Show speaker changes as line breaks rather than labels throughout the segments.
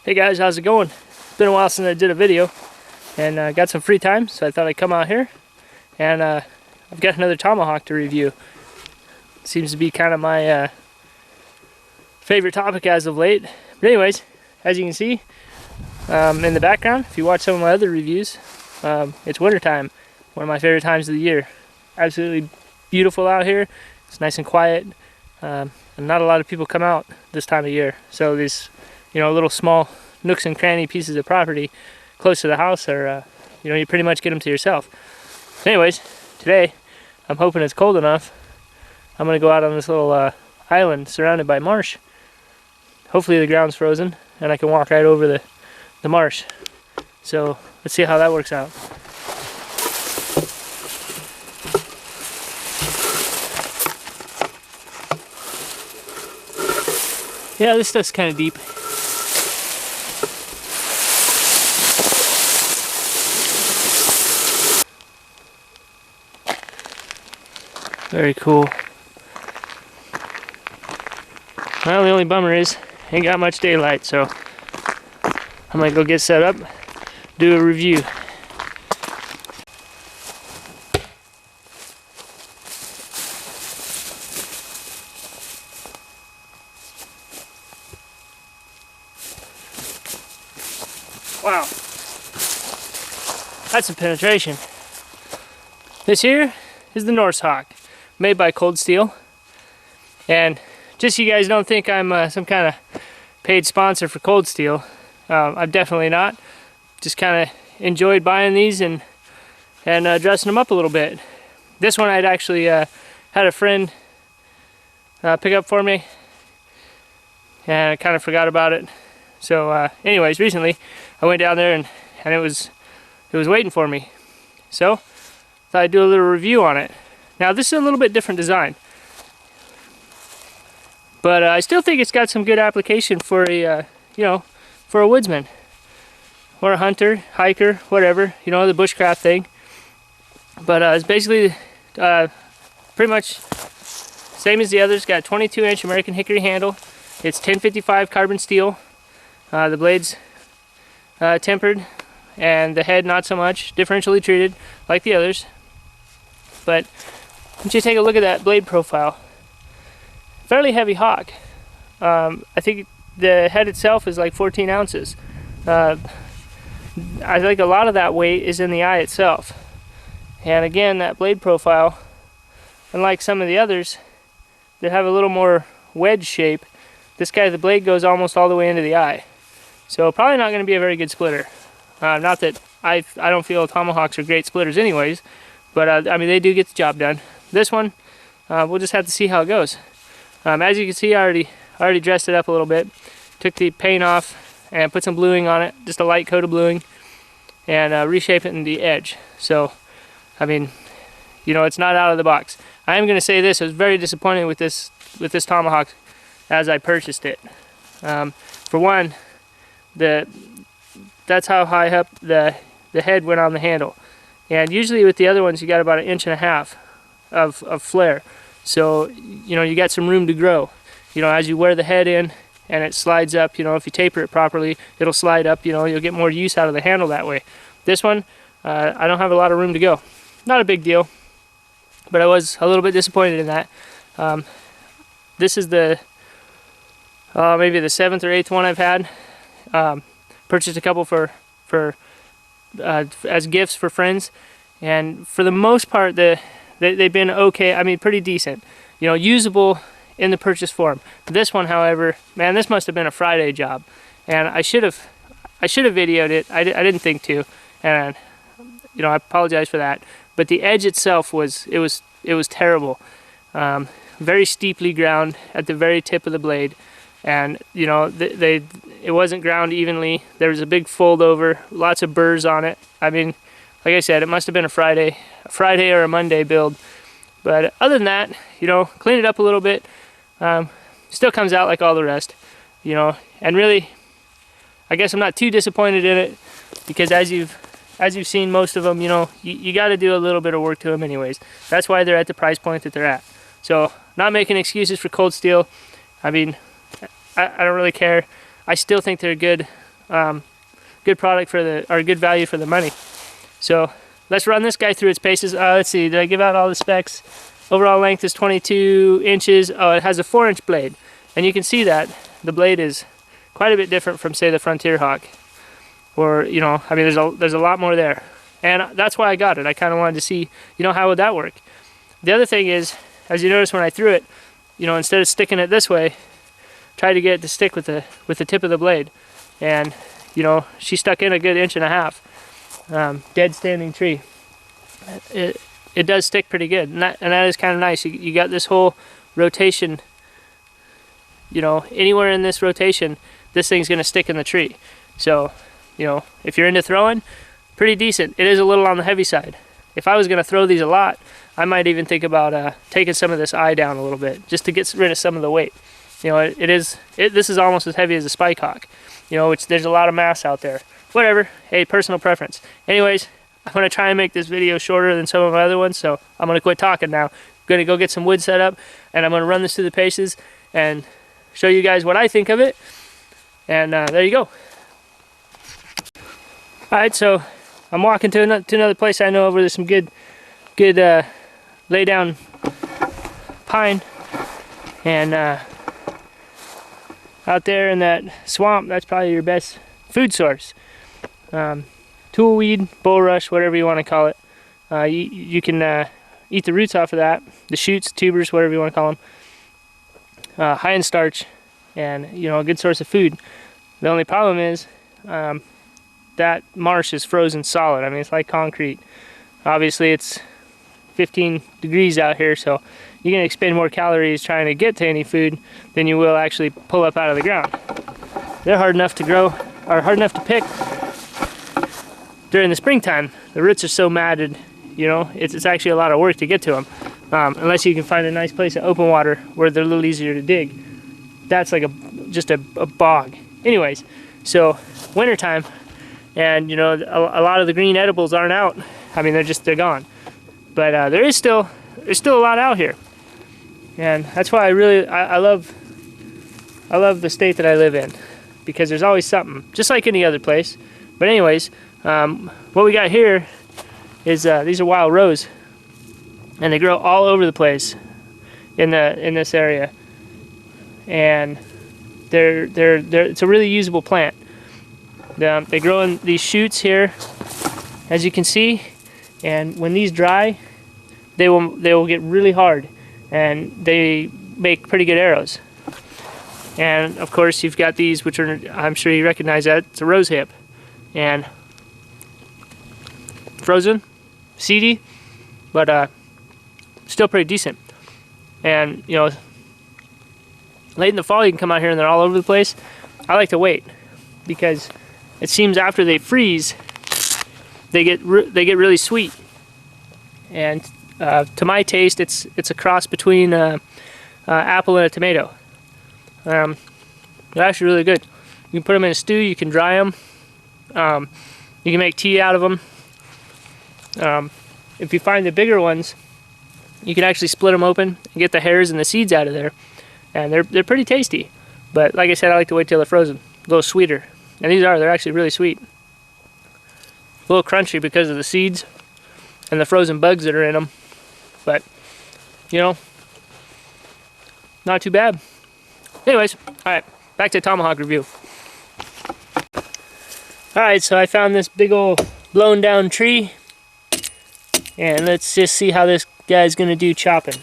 Hey guys, how's it going? It's been a while since I did a video, and got some free time, so I thought I'd come out here, and I've got another tomahawk to review. Seems to be kind of my favorite topic as of late. But anyways, as you can see in the background, if you watch some of my other reviews, it's wintertime, one of my favorite times of the year. Absolutely beautiful out here. It's nice and quiet, and not a lot of people come out this time of year. So these, little small nooks and cranny pieces of property close to the house are, you pretty much get them to yourself. Anyways, today I'm hoping it's cold enough. I'm gonna go out on this little island surrounded by marsh. Hopefully the ground's frozen and I can walk right over the marsh. So let's see how that works out. Yeah, this stuff's kind of deep. Very cool. Well, the only bummer is, ain't got much daylight, so I might go get set up, do a review. Wow, that's some penetration. This here is the Norse Hawk, made by Cold Steel. And just so you guys don't think I'm some kind of paid sponsor for Cold Steel, I'm definitely not. Just kind of enjoyed buying these and dressing them up a little bit. This one I'd actually had a friend pick up for me, and I kind of forgot about it. So anyways, recently I went down there and it was waiting for me. So thought I'd do a little review on it. Now this is a little bit different design, but I still think it's got some good application for a for a woodsman or a hunter, hiker, whatever, the bushcraft thing. But it's basically pretty much same as the others. Got a 22-inch American hickory handle. It's 1055 carbon steel. The blade's tempered, and the head not so much. Differentially treated like the others. But once you take a look at that blade profile, fairly heavy hawk. I think the head itself is like 14 ounces. I think a lot of that weight is in the eye itself. And again, that blade profile, unlike some of the others that have a little more wedge shape, this guy, the blade goes almost all the way into the eye. So probably not going to be a very good splitter. Not that I don't feel tomahawks are great splitters anyways, but I mean, they do get the job done. This one, we'll just have to see how it goes. As you can see, I already dressed it up a little bit. Took the paint off and put some bluing on it, just a light coat of bluing, and reshape it in the edge. So, I mean, it's not out of the box. I am going to say this: I was very disappointed with this tomahawk as I purchased it. For one, that's how high up the head went on the handle. And usually with the other ones, you got about 1.5 inches of flare. So, you got some room to grow. As you wear the head in and it slides up, if you taper it properly, it'll slide up, you'll get more use out of the handle that way. This one, I don't have a lot of room to go. Not a big deal, but I was a little bit disappointed in that. This is the, maybe the 7th or 8th one I've had. Purchased a couple for as gifts for friends, and for the most part they've been okay. I mean, pretty decent, usable in the purchase form. This one, however, man, this must have been a Friday job, and I should have videoed it. I didn't think to, and I apologize for that. But the edge itself was terrible. Very steeply ground at the very tip of the blade. And it wasn't ground evenly. There was a big fold over, lots of burrs on it. I mean, like I said, it must have been a Friday or a Monday build. But other than that, clean it up a little bit. Still comes out like all the rest, And really, I guess I'm not too disappointed in it, because as you've seen most of them, you got to do a little bit of work to them anyways. That's why they're at the price point that they're at. So, not making excuses for Cold Steel. I mean, I don't really care. I still think they're a good good product for the, or good value for the money. So let's run this guy through its paces. Let's see, did I give out all the specs? Overall length is 22 inches. Oh, it has a 4-inch blade, and you can see that the blade is quite a bit different from, say, the Frontier Hawk, or, you know, I mean, there's a lot more there, and that's why I got it. I kind of wanted to see, you know, how would that work. The other thing is, as you notice when I threw it, you know, instead of sticking it this way, try to get it to stick with the tip of the blade, and you know, she stuck in a good 1.5 inches. Dead standing tree. It does stick pretty good, and that is kind of nice. You got this whole rotation. You know, anywhere in this rotation, this thing's going to stick in the tree. So, you know, if you're into throwing, pretty decent. It is a little on the heavy side. If I was going to throw these a lot, I might even think about taking some of this eye down a little bit, just to get rid of some of the weight. You know, this is almost as heavy as a Spike Hawk. You know, which there's a lot of mass out there. Whatever, hey, personal preference. Anyways, I'm going to try and make this video shorter than some of my other ones, so I'm going to quit talking now. I'm going to go get some wood set up, and I'm going to run this through the paces and show you guys what I think of it. And there you go. Alright, so I'm walking to another place I know where there's some good lay down pine, and out there in that swamp, that's probably your best food source. Tullweed, bulrush, whatever you want to call it. You can eat the roots off of that, the shoots, tubers, whatever you want to call them. High in starch, and you know, a good source of food. The only problem is that marsh is frozen solid. I mean, it's like concrete. Obviously, it's 15 degrees out here, so you're going to expend more calories trying to get to any food than you will actually pull up out of the ground. They're hard enough to grow, or hard enough to pick during the springtime. The roots are so matted, you know, it's actually a lot of work to get to them. Unless you can find a nice place in open water where they're a little easier to dig. That's like just a bog. Anyways, so wintertime, and you know, a lot of the green edibles aren't out. I mean, they're gone. But there's still a lot out here, and that's why I love the state that I live in, because there's always something, just like any other place. But anyways, what we got here is these are wild rose, and they grow all over the place in this area, and it's a really usable plant. They grow in these shoots here, as you can see. And when these dry, they will get really hard, and they make pretty good arrows. And of course, you've got these, which are, I'm sure you recognize that, it's a rose hip, and frozen, seedy, but still pretty decent. And you know, late in the fall, you can come out here and they're all over the place. I like to wait, because it seems after they freeze, they get really sweet, and to my taste, it's a cross between apple and a tomato. They're actually really good. You can put them in a stew. You can dry them. You can make tea out of them. If you find the bigger ones, you can actually split them open and get the hairs and the seeds out of there, and they're pretty tasty. But like I said, I like to wait till they're frozen, a little sweeter. And they're actually really sweet. A little crunchy because of the seeds and the frozen bugs that are in them, but you know, not too bad. Anyways, alright, back to tomahawk review. Alright, so I found this big old blown down tree, and let's just see how this guy's gonna do chopping.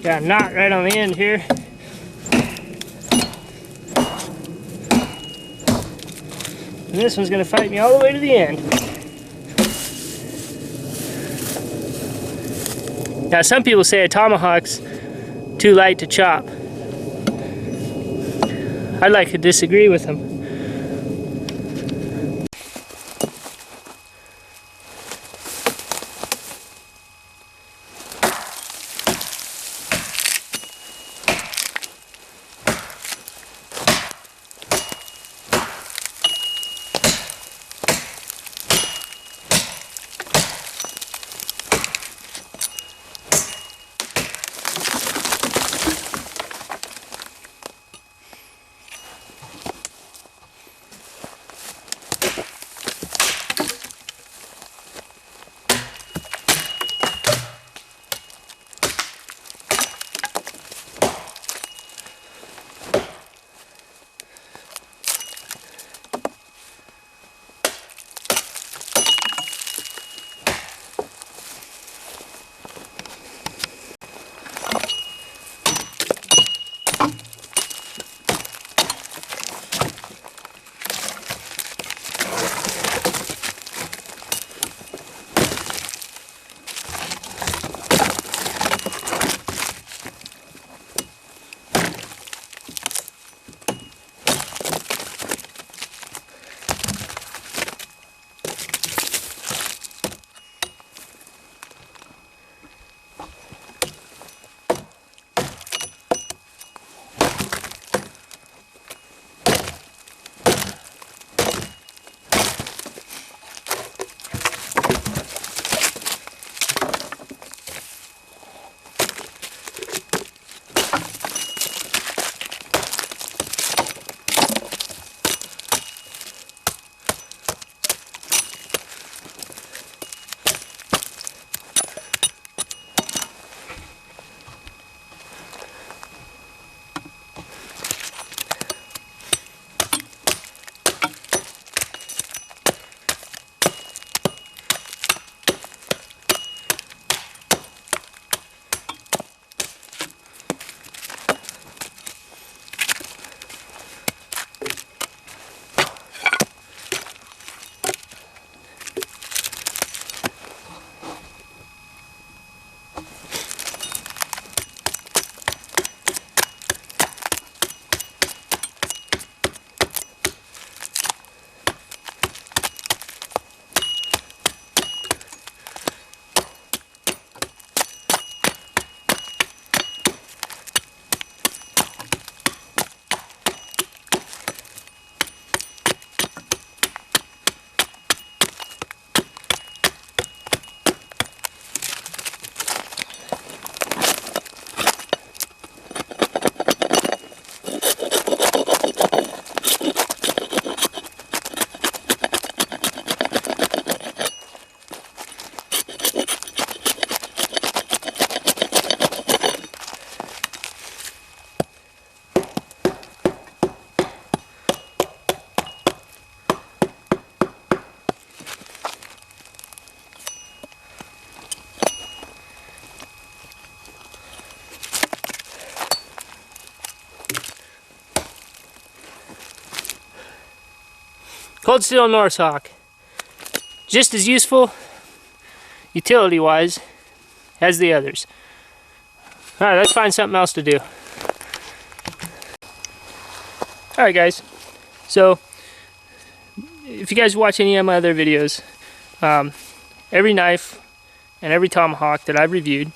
Got a knot right on the end here. And this one's going to fight me all the way to the end. Now some people say a tomahawk's too light to chop. I'd like to disagree with them. Cold Steel Norse Hawk. Just as useful, utility-wise, as the others. Alright, let's find something else to do. Alright guys, so if you guys watch any of my other videos, every knife and every tomahawk that I've reviewed,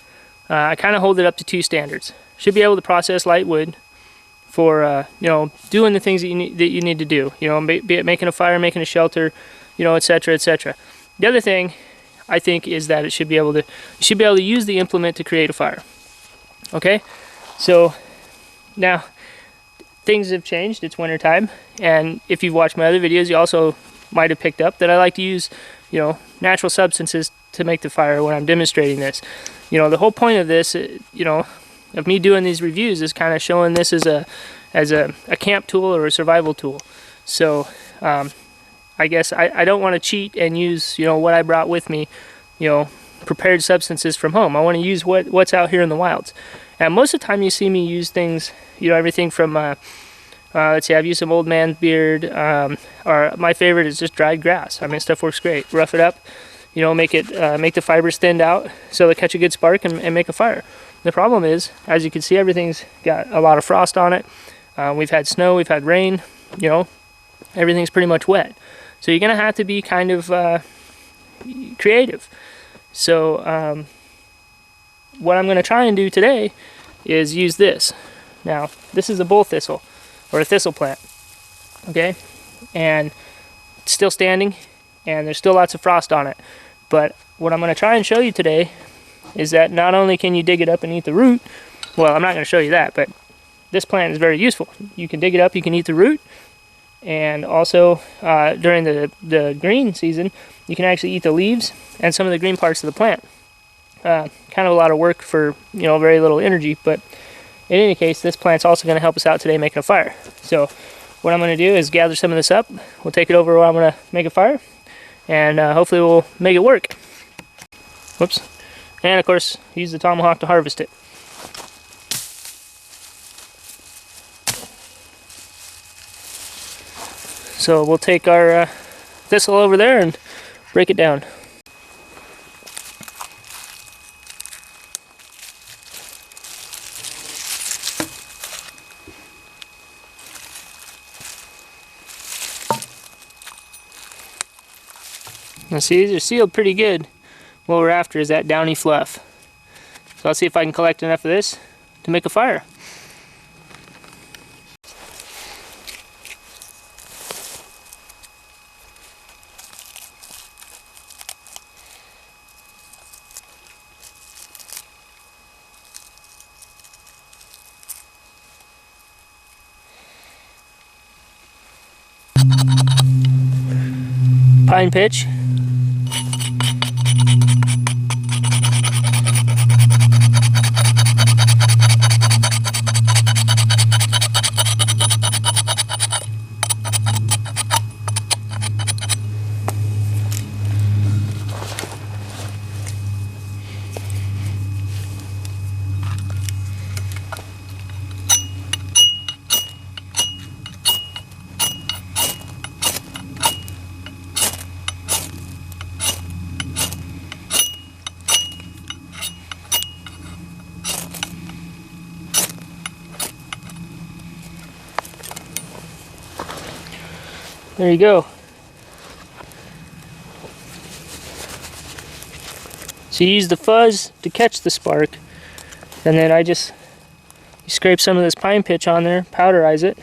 I kind of hold it up to two standards. Should be able to process light wood for you know, doing the things that you need to do. You know, be it making a fire, making a shelter, you know, etc., etc. The other thing I think is that it should be able to, you should be able to use the implement to create a fire. Okay, so now things have changed. It's winter time, and if you've watched my other videos, you also might have picked up that I like to use, you know, natural substances to make the fire when I'm demonstrating this. You know, the whole point of this, you know, of me doing these reviews is kind of showing this as a camp tool or a survival tool. So I guess I don't want to cheat and use, you know, what I brought with me, you know, prepared substances from home. I want to use what's out here in the wilds. And most of the time you see me use things, you know, everything from, let's see, I've used some old man beard, or my favorite is just dried grass. I mean, stuff works great. Rough it up, you know, make the fibers thinned out so they catch a good spark and make a fire. The problem is, as you can see, everything's got a lot of frost on it. We've had snow, we've had rain, you know, everything's pretty much wet. So you're gonna have to be kind of creative. So what I'm gonna try and do today is use this. Now, this is a bull thistle, or a thistle plant, okay? And it's still standing, and there's still lots of frost on it. But what I'm gonna try and show you today is that not only can you dig it up and eat the root, well, I'm not gonna show you that, but this plant is very useful. You can dig it up, you can eat the root, and also during the green season, you can actually eat the leaves and some of the green parts of the plant. Kind of a lot of work for, you know, very little energy, but in any case, this plant's also going to help us out today making a fire. So what I'm going to do is gather some of this up. We'll take it over where I'm going to make a fire, and hopefully we'll make it work. Whoops. And of course, use the tomahawk to harvest it. So we'll take our thistle over there and break it down. Now see, these are sealed pretty good. What we're after is that downy fluff. So I'll see if I can collect enough of this to make a fire. Pine pitch. There you go. So you use the fuzz to catch the spark, and then you scrape some of this pine pitch on there, powderize it,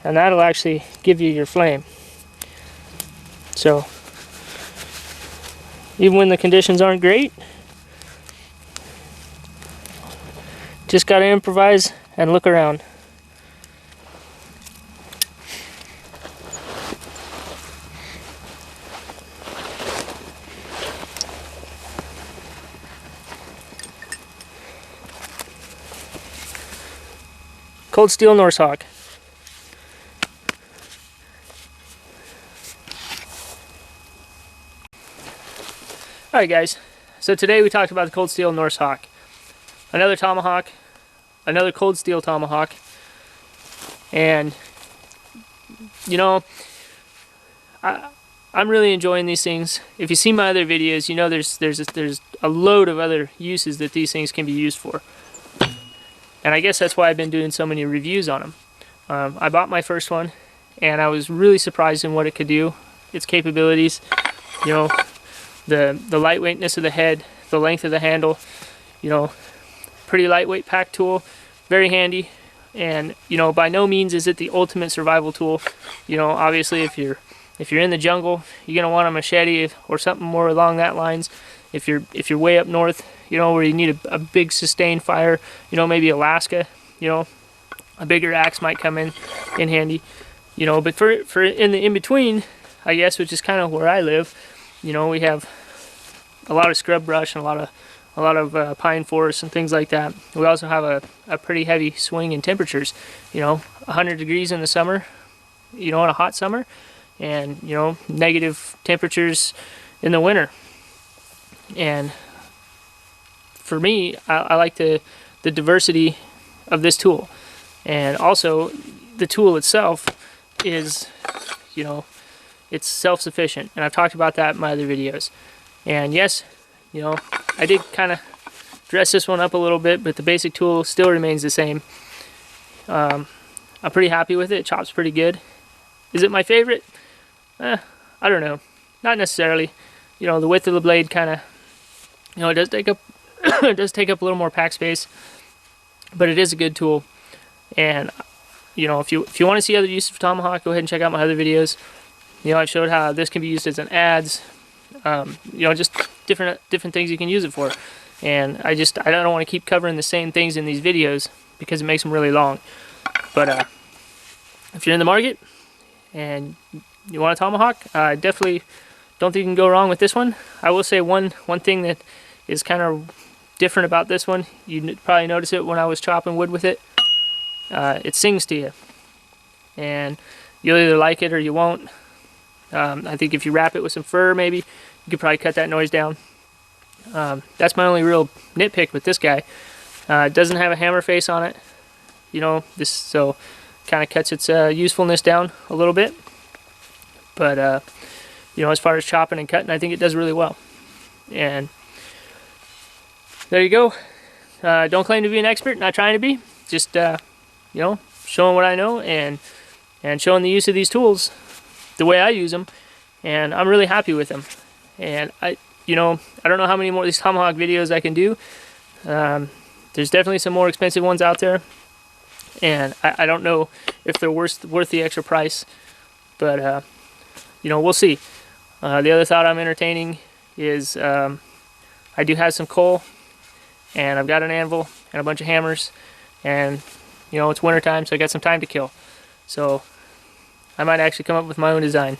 and that'll actually give you your flame. So even when the conditions aren't great, just gotta improvise and look around. Cold Steel Norse Hawk. Alright guys, so today we talked about the Cold Steel Norse Hawk. Another tomahawk, another cold steel tomahawk, and you know, I'm really enjoying these things. If you see my other videos, you know there's a load of other uses that these things can be used for. And I guess that's why I've been doing so many reviews on them. I bought my first one, and I was really surprised in what it could do, its capabilities. You know, the lightweightness of the head, the length of the handle. You know, pretty lightweight pack tool, very handy. And you know, by no means is it the ultimate survival tool. You know, obviously if you're in the jungle, you're gonna want a machete or something more along that lines. If you're way up north, you know, where you need a big sustained fire, you know, maybe Alaska, you know, a bigger axe might come in handy, you know. But for in the in-between, I guess, which is kind of where I live, you know, we have a lot of scrub brush and a lot of pine forests and things like that. We also have a pretty heavy swing in temperatures, you know, 100 degrees in the summer, you know, in a hot summer, and you know, negative temperatures in the winter. And for me, I like to the diversity of this tool. And also, the tool itself is, you know, it's self-sufficient, and I've talked about that in my other videos. And yes, you know, I did kind of dress this one up a little bit, but the basic tool still remains the same. I'm pretty happy with it. It chops pretty good. Is it my favorite? I don't know. Not necessarily. You know, the width of the blade kind of, you know, it does take up it does take up a little more pack space, but it is a good tool. And you know, if you want to see other uses for tomahawk, go ahead and check out my other videos. You know, I've showed how this can be used as an adze. You know, just different things you can use it for. And I don't want to keep covering the same things in these videos because it makes them really long. But if you're in the market and you want a tomahawk, I definitely don't think you can go wrong with this one. I will say one thing that is kind of different about this one. You probably notice it when I was chopping wood with it. It sings to you, and you'll either like it or you won't. I think if you wrap it with some fur, maybe you could probably cut that noise down. That's my only real nitpick with this guy. It doesn't have a hammer face on it. You know, this so kind of cuts its usefulness down a little bit. But you know, as far as chopping and cutting, I think it does really well. And there you go. Don't claim to be an expert. Not trying to be. Just you know, showing what I know and showing the use of these tools the way I use them, and I'm really happy with them. And you know, I don't know how many more of these tomahawk videos I can do. There's definitely some more expensive ones out there, and I don't know if they're worth the extra price, but you know, we'll see. The other thought I'm entertaining is I do have some coal, and I've got an anvil and a bunch of hammers, and you know, it's winter time, so I got some time to kill. So I might actually come up with my own design.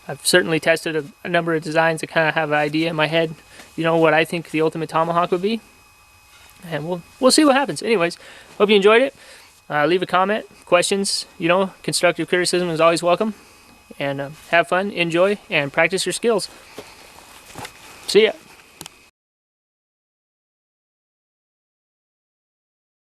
I've certainly tested a number of designs to kind of have an idea in my head, you know, what I think the ultimate tomahawk would be. And we'll see what happens. Anyways, hope you enjoyed it. Leave a comment, questions, you know, constructive criticism is always welcome. And have fun, enjoy, and practice your skills. See ya.